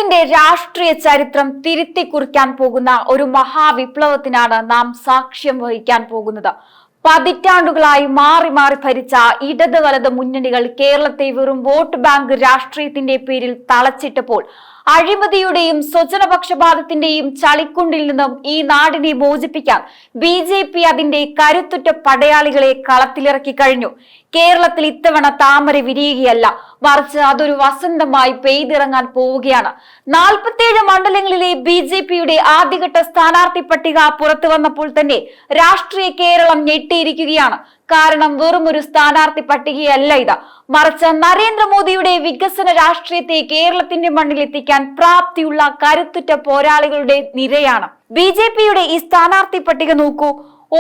കേരളത്തിന്റെ രാഷ്ട്രീയ ചരിത്രം തിരുത്തി കുറിക്കാൻ പോകുന്ന ഒരു മഹാവിപ്ലവത്തിനാണ് നാം സാക്ഷ്യം വഹിക്കാൻ പോകുന്നത്. പതിറ്റാണ്ടുകളായി മാറി മാറി ഭരിച്ച ഇടത് വലത് മുന്നണികൾ കേരളത്തെ വെറും വോട്ട് ബാങ്ക് രാഷ്ട്രീയത്തിന്റെ പേരിൽ തളച്ചിട്ടപ്പോൾ അഴിമതിയുടെയും സ്വജനപക്ഷപാതത്തിന്റെയും ചളിക്കുണ്ടിൽ നിന്നും ഈ നാടിനെ മോചിപ്പിക്കാൻ ബി.ജെ.പി. അതിന്റെ കരുത്തുറ്റ പടയാളികളെ കളത്തിലിറക്കി കഴിഞ്ഞു. കേരളത്തിൽ ഇത്തവണ താമര വിരിയുകയല്ല, മറിച്ച് അതൊരു വസന്തമായി പെയ്തിറങ്ങാൻ പോവുകയാണ്. 47 മണ്ഡലങ്ങളിലെ ബി.ജെ.പിയുടെ ആദ്യഘട്ട സ്ഥാനാർത്ഥി പട്ടിക പുറത്തു വന്നപ്പോൾ തന്നെ രാഷ്ട്രീയ കേരളം ഞെട്ടിയിരിക്കുകയാണ്. കാരണം വെറും ഒരു സ്ഥാനാർത്ഥി പട്ടികയല്ല ഇത്, മറിച്ച് നരേന്ദ്രമോദിയുടെ വികസന രാഷ്ട്രീയത്തെ കേരളത്തിന്റെ മണ്ണിലെത്തിക്കാൻ പ്രാപ്തിയുള്ള കരുത്തുറ്റ പോരാളികളുടെ നിരയാണ്. ബി.ജെ.പിയുടെ ഈ സ്ഥാനാർത്ഥി പട്ടിക നോക്കൂ.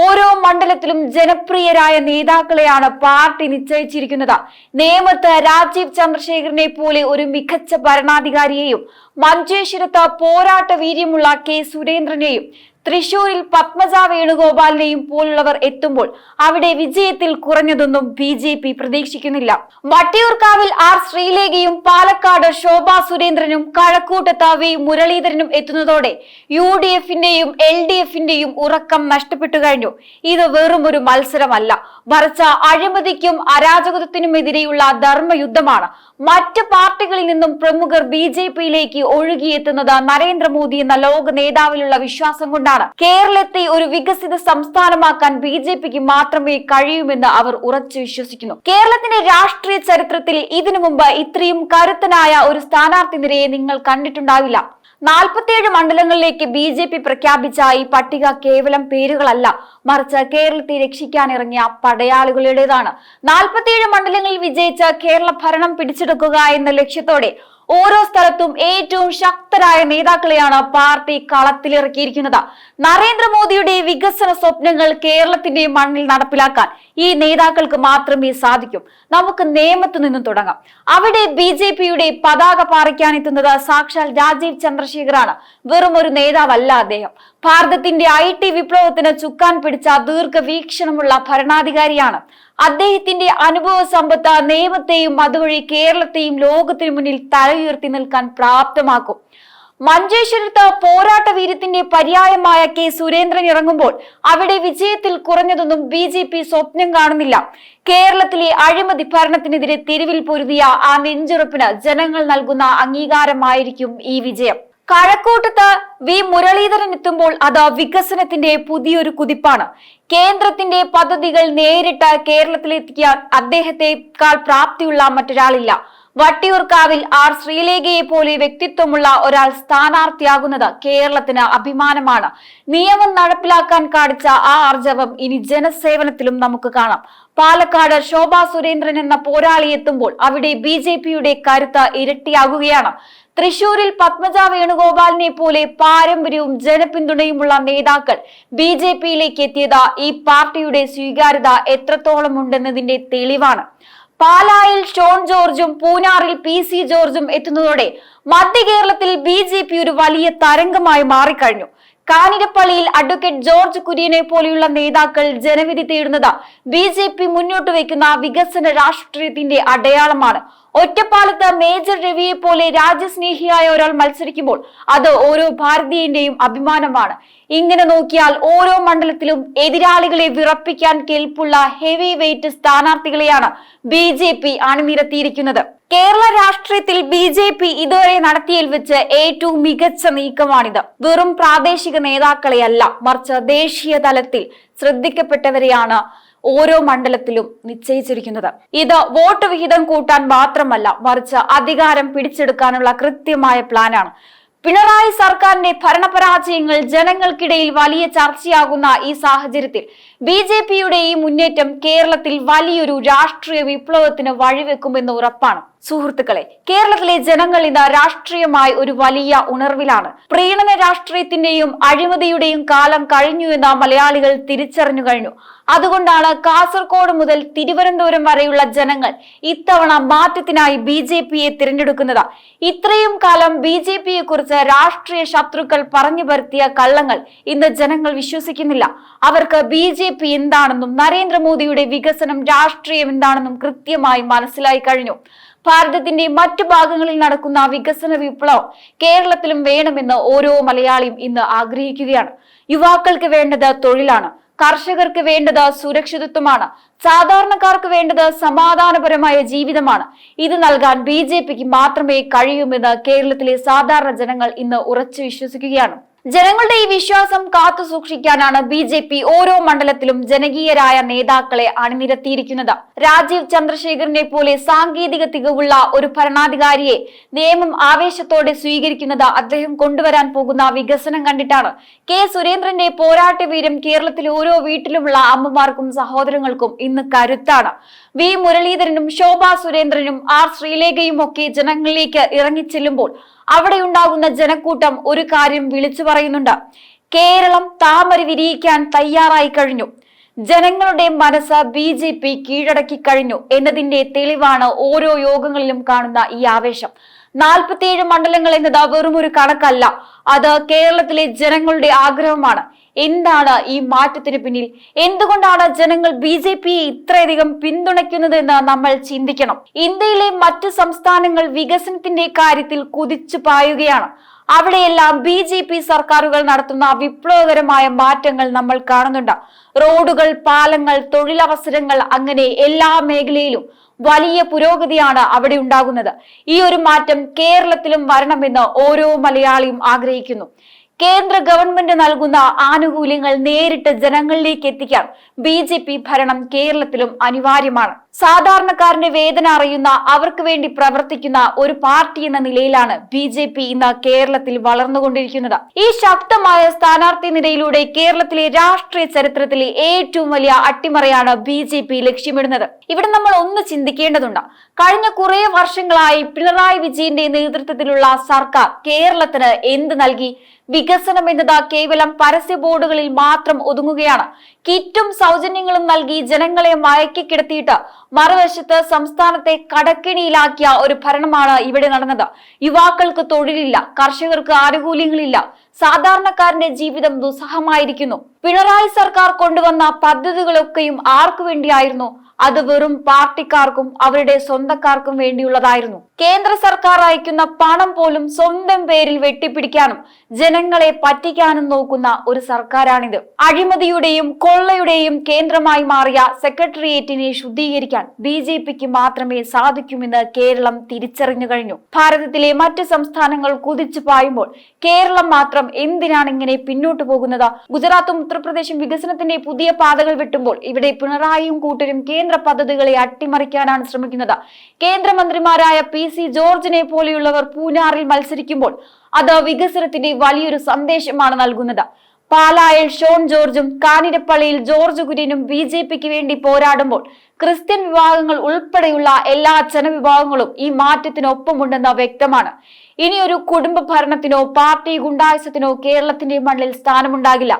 ഓരോ മണ്ഡലത്തിലും ജനപ്രിയരായ നേതാക്കളെയാണ് പാർട്ടി നിശ്ചയിച്ചിരിക്കുന്നത്. നേമത്ത് രാജീവ് ചന്ദ്രശേഖരനെ പോലെ ഒരു മികച്ച ഭരണാധികാരിയെയും, മഞ്ചേശ്വരത്ത് പോരാട്ട വീര്യമുള്ള കെ സുരേന്ദ്രനെയും, തൃശൂരിൽ പത്മജ വേണുഗോപാലിനെയും പോലുള്ളവർ എത്തുമ്പോൾ അവിടെ വിജയത്തിൽ കുറഞ്ഞതൊന്നും ബി.ജെ.പി. പ്രതീക്ഷിക്കുന്നില്ല. വട്ടിയൂർക്കാവിൽ ആർ ശ്രീലേഖയും പാലക്കാട് ശോഭാ സുരേന്ദ്രനും കഴക്കൂട്ടത്ത് വി മുരളീധരനും എത്തുന്നതോടെ UDF-ന്റെയും LDF-ന്റെയും ഉറക്കം നഷ്ടപ്പെട്ടു കഴിഞ്ഞു. ഇത് വെറും ഒരു മത്സരമല്ല, മറിച്ച് അഴിമതിക്കും അരാജകത്വത്തിനുമെതിരെയുള്ള ധർമ്മയുദ്ധമാണ്. മറ്റ് പാർട്ടികളിൽ നിന്നും പ്രമുഖർ ബി.ജെ.പിയിലേക്ക് ഒഴുകിയെത്തുന്നത് നരേന്ദ്രമോദി എന്ന ലോക നേതാവിലുള്ള വിശ്വാസം കൊണ്ടാണ്. കേരളത്തെ ഒരു വികസിത സംസ്ഥാനമാക്കാൻ ബി.ജെ.പിക്ക് മാത്രമേ കഴിയുമെന്ന് അവർ ഉറച്ചു വിശ്വസിക്കുന്നു. കേരളത്തിന്റെ രാഷ്ട്രീയ ചരിത്രത്തിൽ ഇതിനു മുമ്പ് ഇത്രയും കരുത്തനായ ഒരു സ്ഥാനാർത്ഥി നിരയെ നിങ്ങൾ കണ്ടിട്ടുണ്ടാവില്ല. 47 മണ്ഡലങ്ങളിലേക്ക് ബി.ജെ.പി. പ്രഖ്യാപിച്ച ഈ പട്ടിക കേവലം പേരുകളല്ല, മറിച്ച് കേരളത്തെ രക്ഷിക്കാനിറങ്ങിയ പടയാളികളുടേതാണ്. 47 മണ്ഡലങ്ങളിൽ വിജയിച്ച് കേരള ഭരണം പിടിച്ചെടുക്കുക എന്ന ലക്ഷ്യത്തോടെ ഓരോ സ്ഥലത്തും ഏറ്റവും ശക്തരായ നേതാക്കളെയാണ് പാർട്ടി കളത്തിലിറക്കിയിരിക്കുന്നത്. നരേന്ദ്രമോദിയുടെ വികസന സ്വപ്നങ്ങൾ കേരളത്തിന്റെ മണ്ണിൽ നടപ്പിലാക്കാൻ ഈ നേതാക്കൾക്ക് മാത്രമേ സാധിക്കൂ. നമുക്ക് നേമത്ത് നിന്നും തുടങ്ങാം. അവിടെ ബി.ജെ.പിയുടെ പതാക പാറിക്കാനെത്തുന്നത് സാക്ഷാൽ രാജീവ് ചന്ദ്രശേഖറാണ്. വെറും ഒരു നേതാവല്ല അദ്ദേഹം. ഭാരതത്തിന്റെ IT വിപ്ലവത്തിന് ചുക്കാൻ പിടിച്ച ദീർഘവീക്ഷണമുള്ള ഭരണാധികാരിയാണ്. അദ്ദേഹത്തിന്റെ അനുഭവ സമ്പത്ത് നേമത്തെയും അതുവഴി കേരളത്തെയും ലോകത്തിനു മുന്നിൽ തല ഉയർത്തി നിൽക്കാൻ പ്രാപ്തമാക്കും. മഞ്ചേശ്വരത്ത് പോരാട്ട വീര്യത്തിന്റെ പര്യായമായ കെ സുരേന്ദ്രൻ ഇറങ്ങുമ്പോൾ അവിടെ വിജയത്തിൽ കുറഞ്ഞതൊന്നും ബി.ജെ.പി. സ്വപ്നം കാണുന്നില്ല. കേരളത്തിലെ അഴിമതി ഭരണത്തിനെതിരെ തെരുവിൽ പൊരുതിയ ആ നെഞ്ചുറപ്പിന് ജനങ്ങൾ നൽകുന്ന അംഗീകാരമായിരിക്കും ഈ വിജയം. കഴക്കൂട്ടത്ത് വി മുരളീധരൻ എത്തുമ്പോൾ അത് വികസനത്തിന്റെ പുതിയൊരു കുതിപ്പാണ്. കേന്ദ്രത്തിന്റെ പദ്ധതികൾ നേരിട്ട് കേരളത്തിലെത്തിക്കാൻ അദ്ദേഹത്തെക്കാൾ പ്രാപ്തിയുള്ള മറ്റൊരാളില്ല. വട്ടിയൂർക്കാവിൽ ആർ ശ്രീലേഖയെ പോലെ വ്യക്തിത്വമുള്ള ഒരാൾ സ്ഥാനാർത്ഥിയാകുന്നത് കേരളത്തിന് അഭിമാനമാണ്. നിയമം നടപ്പിലാക്കാൻ കാണിച്ച ആ ആർജവം ഇനി ജനസേവനത്തിലും നമുക്ക് കാണാം. പാലക്കാട് ശോഭാ സുരേന്ദ്രൻ എന്ന പോരാളി എത്തുമ്പോൾ അവിടെ ബി.ജെ.പിയുടെ കരുത്ത് ഇരട്ടിയാകുകയാണ്. തൃശൂരിൽ പത്മജ വേണുഗോപാലിനെ പോലെ പാരമ്പര്യവും ജനപിന്തുണയുമുള്ള നേതാക്കൾ ബി.ജെ.പിയിലേക്ക് എത്തിയത് ഈ പാർട്ടിയുടെ സ്വീകാര്യത എത്രത്തോളം ഉണ്ടെന്നതിന്റെ തെളിവാണ്. പാലായിൽ ഷോൺ ജോർജും പൂനാറിൽ PC ജോർജും എത്തുന്നതോടെ മധ്യ കേരളത്തിൽ ബി.ജെ.പി. ഒരു വലിയ തരംഗമായി മാറിക്കഴിഞ്ഞു. കാഞ്ഞിരപ്പള്ളിയിൽ അഡ്വക്കേറ്റ് ജോർജ് കുര്യനെ പോലെയുള്ള നേതാക്കൾ ജനവിധി തേടുന്നത് ബി.ജെ.പി. മുന്നോട്ട് വയ്ക്കുന്ന വികസന രാഷ്ട്രീയത്തിന്റെ അടയാളമാണ്. ഒറ്റപ്പാലത്ത് മേജർ രവിയെ പോലെ രാജ്യസ്നേഹിയായ ഒരാൾ മത്സരിക്കുമ്പോൾ അത് ഓരോ ഭാരതീയന്റെയും അഭിമാനമാണ്. ഇങ്ങനെ നോക്കിയാൽ ഓരോ മണ്ഡലത്തിലും എതിരാളികളെ വിറപ്പിക്കാൻ കെൽപ്പുള്ള ഹെവി വെയിറ്റ് സ്ഥാനാർത്ഥികളെയാണ് ബി.ജെ.പി. അണിനിരത്തിയിരിക്കുന്നത്. കേരള രാഷ്ട്രീയത്തിൽ ബി.ജെ.പി. ഇതുവരെ നടത്തിയതിൽ വെച്ച് ഏറ്റവും മികച്ച നീക്കമാണിത്. വെറും പ്രാദേശിക നേതാക്കളെയല്ല, മറിച്ച് ദേശീയ തലത്തിൽ ശ്രദ്ധിക്കപ്പെട്ടവരെയാണ് ഓരോ മണ്ഡലത്തിലും നിശ്ചയിച്ചിരിക്കുന്നത്. ഇത് വോട്ട് വിഹിതം കൂട്ടാൻ മാത്രമല്ല, മറിച്ച് അധികാരം പിടിച്ചെടുക്കാനുള്ള കൃത്യമായ പ്ലാനാണ്. പിണറായി സർക്കാരിന്റെ ഭരണപരാജയങ്ങൾ ജനങ്ങൾക്കിടയിൽ വലിയ ചർച്ചയാകുന്ന ഈ സാഹചര്യത്തിൽ ബി.ജെ.പിയുടെ ഈ മുന്നേറ്റം കേരളത്തിൽ വലിയൊരു രാഷ്ട്രീയ വിപ്ലവത്തിന് വഴിവെക്കുമെന്ന് ഉറപ്പാണ്. സുഹൃത്തുക്കളെ, കേരളത്തിലെ ജനങ്ങൾ ഇന്ന് രാഷ്ട്രീയമായി ഒരു വലിയ ഉണർവിലാണ്. പ്രീണന രാഷ്ട്രീയത്തിന്റെയും അഴിമതിയുടെയും കാലം കഴിഞ്ഞു എന്ന് മലയാളികൾ തിരിച്ചറിഞ്ഞു കഴിഞ്ഞു. അതുകൊണ്ടാണ് കാസർഗോഡ് മുതൽ തിരുവനന്തപുരം വരെയുള്ള ജനങ്ങൾ ഇത്തവണ മാറ്റത്തിനായി ബി.ജെ.പിയെ തിരഞ്ഞെടുക്കുന്നത്. ഇത്രയും കാലം ബി.ജെ.പിയെ കുറിച്ച് രാഷ്ട്രീയ ശത്രുക്കൾ പറഞ്ഞു പരത്തിയ കള്ളങ്ങൾ ഇന്ന് ജനങ്ങൾ വിശ്വസിക്കുന്നില്ല. അവർക്ക് ബി.ജെ.പി. എന്താണെന്നും നരേന്ദ്രമോദിയുടെ വികസനം രാഷ്ട്രീയം എന്താണെന്നും കൃത്യമായി മനസ്സിലായി കഴിഞ്ഞു. ഭാരതത്തിന്റെ മറ്റു ഭാഗങ്ങളിൽ നടക്കുന്ന വികസന വിപ്ലവം കേരളത്തിലും വേണമെന്ന് ഓരോ മലയാളിയും ഇന്ന് ആഗ്രഹിക്കുകയാണ്. യുവാക്കൾക്ക് വേണ്ടത് തൊഴിലാണ്, കർഷകർക്ക് വേണ്ടത് സുരക്ഷിതത്വമാണ്, സാധാരണക്കാർക്ക് വേണ്ടത് സമാധാനപരമായ ജീവിതമാണ്. ഇത് നൽകാൻ BJPക്ക് മാത്രമേ കഴിയുമെന്ന് കേരളത്തിലെ സാധാരണ ജനങ്ങൾ ഇന്ന് ഉറച്ചു വിശ്വസിക്കുകയാണ്. ജനങ്ങളുടെ ഈ വിശ്വാസം കാത്തു സൂക്ഷിക്കാനാണ് BJP ഓരോ മണ്ഡലത്തിലും ജനകീയരായ നേതാക്കളെ അണിനിരത്തിയിരിക്കുന്നത്. രാജീവ് ചന്ദ്രശേഖരനെ പോലെ സാങ്കേതിക തികവുള്ള ഒരു ഭരണാധികാരിയെ നിയമം ആവേശത്തോടെ സ്വീകരിക്കുന്നത് അദ്ദേഹം കൊണ്ടുവരാൻ പോകുന്ന വികസനം കണ്ടിട്ടാണ്. കെ സുരേന്ദ്രന്റെ പോരാട്ട വീരം കേരളത്തിലെ ഓരോ വീട്ടിലുമുള്ള അമ്മമാർക്കും സഹോദരങ്ങൾക്കും ഇന്ന് കരുത്താണ്. വി മുരളീധരനും ശോഭാ സുരേന്ദ്രനും ആർ ശ്രീലേഖയും ഒക്കെ ജനങ്ങളിലേക്ക് ഇറങ്ങിച്ചെല്ലുമ്പോൾ അവിടെ ഉണ്ടാകുന്ന ജനക്കൂട്ടം ഒരു കാര്യം വിളിച്ചു പറയുന്നുണ്ട്: കേരളം താമര വിരിയിക്കാൻ തയ്യാറായി കഴിഞ്ഞു, ജനങ്ങളുടെ മനസ്സ് BJP കീഴടക്കി കഴിഞ്ഞു എന്നതിന്റെ തെളിവാണ് ഓരോ യോഗങ്ങളിലും കാണുന്ന ഈ ആവേശം. 47 മണ്ഡലങ്ങൾ എന്നത് വെറും ഒരു കണക്കല്ല, അത് കേരളത്തിലെ ജനങ്ങളുടെ ആഗ്രഹമാണ്. എന്താണ് ഈ മാറ്റത്തിന് പിന്നിൽ? എന്തുകൊണ്ടാണ് ജനങ്ങൾ BJPയെ ഇത്രയധികം പിന്തുണയ്ക്കുന്നത് എന്ന് നമ്മൾ ചിന്തിക്കണം. ഇന്ത്യയിലെ മറ്റ് സംസ്ഥാനങ്ങൾ വികസനത്തിന്റെ കാര്യത്തിൽ കുതിച്ചു പായുകയാണ്. അവിടെയെല്ലാം BJP സർക്കാരുകൾ നടത്തുന്ന വിപ്ലവകരമായ മാറ്റങ്ങൾ നമ്മൾ കാണുന്നുണ്ട്. റോഡുകൾ, പാലങ്ങൾ, തൊഴിലവസരങ്ങൾ, അങ്ങനെ എല്ലാ മേഖലയിലും വലിയ പുരോഗതിയാണ് അവിടെ ഉണ്ടാകുന്നത്. ഈ ഒരു മാറ്റം കേരളത്തിലും വരണമെന്ന് ഓരോ മലയാളിയും ആഗ്രഹിക്കുന്നു. കേന്ദ്ര ഗവൺമെന്റ് നൽകുന്ന ആനുകൂല്യങ്ങൾ നേരിട്ട് ജനങ്ങളിലേക്ക് എത്തിക്കാൻ BJP ഭരണം കേരളത്തിലും അനിവാര്യമാണ്. സാധാരണക്കാരന്റെ വേദന അറിയുന്ന, അവർക്ക് വേണ്ടി പ്രവർത്തിക്കുന്ന ഒരു പാർട്ടി എന്ന നിലയിലാണ് BJP ഇന്ന് കേരളത്തിൽ വളർന്നുകൊണ്ടിരിക്കുന്നത്. ഈ ശക്തമായ സ്ഥാനാർത്ഥി നിരയിലൂടെ കേരളത്തിലെ രാഷ്ട്രീയ ചരിത്രത്തിലെ ഏറ്റവും വലിയ അട്ടിമറിയാണ് BJP ലക്ഷ്യമിടുന്നത്. ഇവിടെ നമ്മൾ ഒന്ന് ചിന്തിക്കേണ്ടതുണ്ട്. കഴിഞ്ഞ കുറെ വർഷങ്ങളായി പിണറായി വിജയന്റെ നേതൃത്വത്തിലുള്ള സർക്കാർ കേരളത്തിന് എന്ത് നൽകി? വികസനം എന്നത് കേവലം പരസ്യ ബോർഡുകളിൽ മാത്രം ഒതുങ്ങുകയാണ്. കിറ്റും സൗജന്യങ്ങളും നൽകി ജനങ്ങളെ മയക്കി കിടത്തിയിട്ട് മറുവശത്ത് സംസ്ഥാനത്തെ കടക്കിണിയിലാക്കിയ ഒരു ഭരണമാണ് ഇവിടെ നടന്നത്. യുവാക്കൾക്ക് തൊഴിലില്ല, കർഷകർക്ക് ആനുകൂല്യങ്ങളില്ല, സാധാരണക്കാരന്റെ ജീവിതം ദുസ്സഹമായിരിക്കുന്നു. പിണറായി സർക്കാർ കൊണ്ടുവന്ന പദ്ധതികളൊക്കെയും ആർക്കു വേണ്ടിയായിരുന്നു? അത് വെറും പാർട്ടിക്കാർക്കും അവരുടെ സ്വന്തക്കാർക്കും വേണ്ടിയുള്ളതായിരുന്നു. കേന്ദ്ര സർക്കാർ അയക്കുന്ന പണം പോലും സ്വന്തം പേരിൽ വെട്ടിപ്പിടിക്കാനും ജനങ്ങളെ പറ്റിക്കാനും നോക്കുന്ന ഒരു സർക്കാരാണിത്. അഴിമതിയുടെയും കൊള്ളയുടെയും കേന്ദ്രമായി മാറിയ സെക്രട്ടേറിയറ്റിനെ ശുദ്ധീകരിക്കാൻ BJPക്ക് മാത്രമേ സാധിക്കുമെന്ന് കേരളം തിരിച്ചറിഞ്ഞു കഴിഞ്ഞു. ഭാരതത്തിലെ മറ്റ് സംസ്ഥാനങ്ങൾ കുതിച്ചു പായുമ്പോൾ കേരളം മാത്രം എന്തിനാണ് ഇങ്ങനെ പിന്നോട്ടു പോകുന്നത്? ഗുജറാത്തും ഉത്തർപ്രദേശും വികസനത്തിന്റെ പുതിയ പാതകൾ വെട്ടുമ്പോൾ ഇവിടെ പിണറായിയും കൂട്ടരും കേന്ദ്ര പദ്ധതികളെ അട്ടിമറിക്കാനാണ് ശ്രമിക്കുന്നത്. കേന്ദ്രമന്ത്രിമാരായ PC ജോർജിനെ പോലെയുള്ളവർ പൂനാറിൽ മത്സരിക്കുമ്പോൾ അത് വികസനത്തിന്റെ വലിയൊരു സന്ദേശമാണ് നൽകുന്നത്. പാലായിൽ ഷോൺ ജോർജും കാഞ്ഞിരപ്പള്ളിയിൽ ജോർജ് കുര്യനും BJPക്ക് വേണ്ടി പോരാടുമ്പോൾ ക്രിസ്ത്യൻ വിഭാഗങ്ങൾ ഉൾപ്പെടെയുള്ള എല്ലാ ജനവിഭാഗങ്ങളും ഈ മാറ്റത്തിനൊപ്പമുണ്ടെന്ന് വ്യക്തമാണ്. ഇനിയൊരു കുടുംബ ഭരണത്തിനോ പാർട്ടി ഗുണ്ടായുസത്തിനോ കേരളത്തിന്റെ മണ്ണിൽ സ്ഥാനമുണ്ടാകില്ല.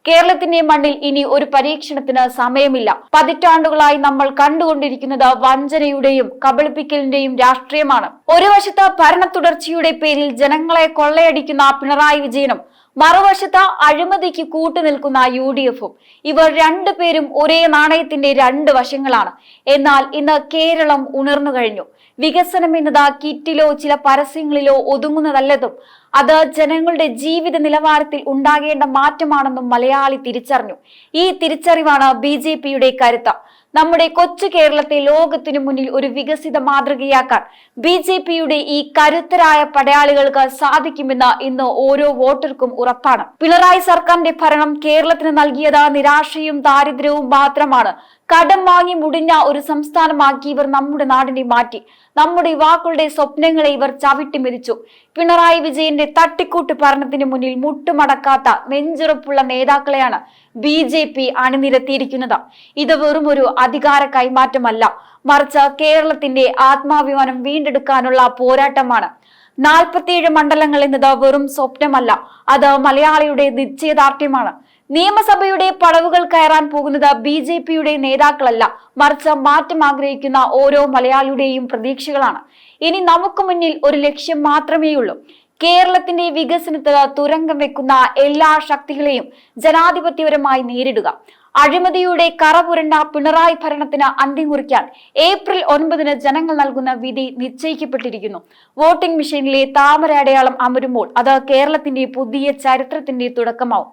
കേരളത്തിന്റെ മണ്ണിൽ ഇനി ഒരു പരീക്ഷണത്തിന് സമയമില്ല. പതിറ്റാണ്ടുകളായി നമ്മൾ കണ്ടുകൊണ്ടിരിക്കുന്നത് വഞ്ചനയുടെയും കബളിപ്പിക്കലിന്റെയും രാഷ്ട്രീയമാണ്. ഒരു വശത്ത് ഭരണ തുടർച്ചയുടെ പേരിൽ ജനങ്ങളെ കൊള്ളയടിക്കുന്ന പിണറായി വിജയനും മറുവശത്ത് അഴിമതിക്ക് കൂട്ടുനിൽക്കുന്ന UDFും. ഇവർ രണ്ടുപേരും ഒരേ നാണയത്തിന്റെ രണ്ട് വശങ്ങളാണ്. എന്നാൽ ഇന്ന് കേരളം ഉണർന്നു കഴിഞ്ഞു. വികസനം എന്നത് കിറ്റിലോ ചില പരസ്യങ്ങളിലോ ഒതുങ്ങുന്നതല്ലതും അത് ജനങ്ങളുടെ ജീവിത നിലവാരത്തിൽ ഉണ്ടാകേണ്ട മാറ്റമാണെന്നും മലയാളി തിരിച്ചറിഞ്ഞു. ഈ തിരിച്ചറിവാണ് BJPയുടെ കരുത്ത്. നമ്മുടെ കൊച്ചു കേരളത്തെ ലോകത്തിനു മുന്നിൽ ഒരു വികസിത മാതൃകയാക്കാൻ BJPയുടെ ഈ കരുത്തരായ പടയാളികൾക്ക് സാധിക്കുമെന്ന് ഇന്ന് ഓരോ വോട്ടർക്കും ഉറപ്പാണ്. പിണറായി സർക്കാരിന്റെ ഭരണം കേരളത്തിന് നൽകിയത് നിരാശയും ദാരിദ്ര്യവും മാത്രമാണ്. കടം വാങ്ങി മുടിഞ്ഞ ഒരു സംസ്ഥാനമാക്കി ഇവർ നമ്മുടെ നാടിനെ മാറ്റി. നമ്മുടെ യുവാക്കളുടെ സ്വപ്നങ്ങളെ ഇവർ ചവിട്ടിമെതിച്ചു. പിണറായി വിജയന്റെ തട്ടിക്കൂട്ട് ഭരണത്തിന് മുന്നിൽ മുട്ടുമടക്കാത്ത നെഞ്ചുറപ്പുള്ള നേതാക്കളെയാണ് BJP അണിനിരത്തിയിരിക്കുന്നത്. ഇത് വെറും ഒരു അധികാര കൈമാറ്റമല്ല, മറിച്ച് കേരളത്തിന്റെ ആത്മാഭിമാനം വീണ്ടെടുക്കാനുള്ള പോരാട്ടമാണ്. 47 മണ്ഡലങ്ങൾ എന്നത് വെറും സ്വപ്നമല്ല, അത് മലയാളിയുടെ നിശ്ചയദാർഢ്യമാണ്. നിയമസഭയുടെ പടവുകൾ കയറാൻ പോകുന്നത് BJPയുടെ നേതാക്കളല്ല, മറിച്ച് മാറ്റം ആഗ്രഹിക്കുന്ന ഓരോ മലയാളിയുടെയും പ്രതീക്ഷകളാണ്. ഇനി നമുക്ക് മുന്നിൽ ഒരു ലക്ഷ്യം മാത്രമേയുള്ളൂ: കേരളത്തിന്റെ വികസനത്തിന് തുരങ്കം വെക്കുന്ന എല്ലാ ശക്തികളെയും ജനാധിപത്യപരമായി നേരിടുക. അഴിമതിയുടെ കറപുരണ്ട പിണറായി ഭരണത്തിന് അന്ത്യം കുറിക്കാൻ ഏപ്രിൽ 9 ജനങ്ങൾ നൽകുന്ന വിധി നിശ്ചയിക്കപ്പെട്ടിരിക്കുന്നു. വോട്ടിംഗ് മെഷീനിലെ താമര അടയാളം അമരുമ്പോൾ അത് കേരളത്തിന്റെ പുതിയ ചരിത്രത്തിന്റെ തുടക്കമാവും.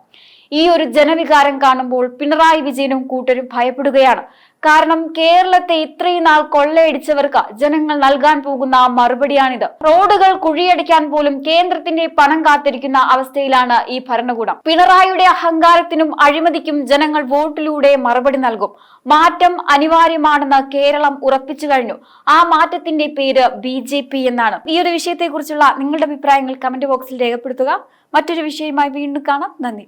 ഈ ഒരു ജനവികാരം കാണുമ്പോൾ പിണറായി വിജയനും കൂട്ടരും ഭയപ്പെടുകയാണ്. കാരണം കേരളത്തെ ഇത്രയും നാൾ കൊള്ളയടിച്ചവർക്ക് ജനങ്ങൾ നൽകാൻ പോകുന്ന മറുപടിയാണിത്. റോഡുകൾ കുഴിയടിക്കാൻ പോലും കേന്ദ്രത്തിന്റെ പണം കാത്തിരിക്കുന്ന അവസ്ഥയിലാണ് ഈ ഭരണകൂടം. പിണറായിയുടെ അഹങ്കാരത്തിനും അഴിമതിക്കും ജനങ്ങൾ വോട്ടിലൂടെ മറുപടി നൽകും. മാറ്റം അനിവാര്യമാണെന്ന് കേരളം ഉറപ്പിച്ചു കഴിഞ്ഞു. ആ മാറ്റത്തിന്റെ പേര് BJP എന്നാണ്. ഈ ഒരു വിഷയത്തെക്കുറിച്ചുള്ള നിങ്ങളുടെ അഭിപ്രായങ്ങൾ കമന്റ് ബോക്സിൽ രേഖപ്പെടുത്തുക. മറ്റൊരു വിഷയവുമായി വീണ്ടും കാണാം. നന്ദി.